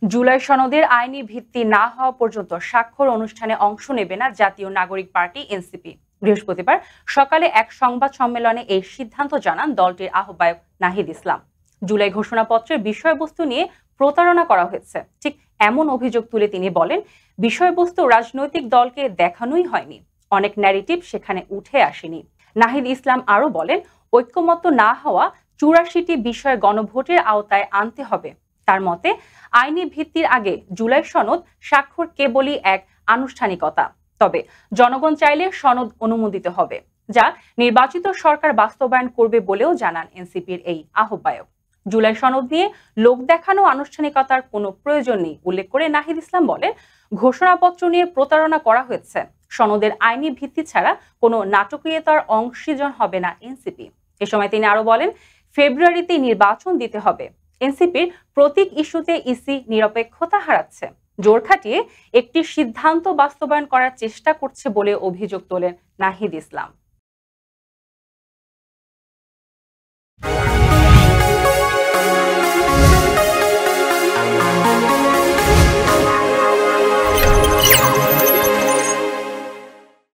জুলাই সনদের আইনি ভিত্তি না হওয়া পর্যন্ত স্বাক্ষর অনুষ্ঠানে অংশ নেবে না জাতীয় নাগরিক পার্টি এনসিপি। বৃহস্পতিবার সকালে এক সংবাদ সম্মেলনে এই সিদ্ধান্ত জানান দলটির আহ্বায়ক নাহিদ ইসলাম। জুলাই ঘোষণাপত্রের বিষয়বস্তু নিয়ে প্রতারণা করা হয়েছে, ঠিক এমন অভিযোগ তুলে তিনি বলেন, বিষয়বস্তু রাজনৈতিক দলকে দেখানোই হয়নি, অনেক ন্যারেটিভ সেখানে উঠে আসেনি। নাহিদ ইসলাম আরো বলেন, ঐক্যমত্য না হওয়া ৮৪টি বিষয় গণভোটের আওতায় আনতে হবে। তার মতে আইনি ভিত্তির আগে জুলাই সনদ স্বাক্ষর কেবলই এক আনুষ্ঠানিকতা, তবে জনগণ চাইলে সনদ অনুমোদিত হবে, যা নির্বাচিত সরকার বাস্তবায়ন করবে বলেও জানান এনসিপির এই আহ্বায়ক। জুলাই সনদ নিয়ে লোক দেখানো আনুষ্ঠানিকতার কোনো প্রয়োজন নেই উল্লেখ করে নাহিদ ইসলাম বলেন, ঘোষণাপত্র নিয়ে প্রতারণা করা হয়েছে, সনদের আইনি ভিত্তি ছাড়া কোনো নাটকীয়তার অংশীজন হবে না এনসিপি। এ সময় তিনি আরো বলেন, ফেব্রুয়ারিতে নির্বাচন দিতে হবে। এনসিপির প্রতীক ইস্যুতে ইসি নিরপেক্ষতা হারাচ্ছে, জোর খাটিয়ে একটি সিদ্ধান্ত বাস্তবায়ন করার চেষ্টা করছে বলে অভিযোগ তোলেন নাহিদ ইসলাম।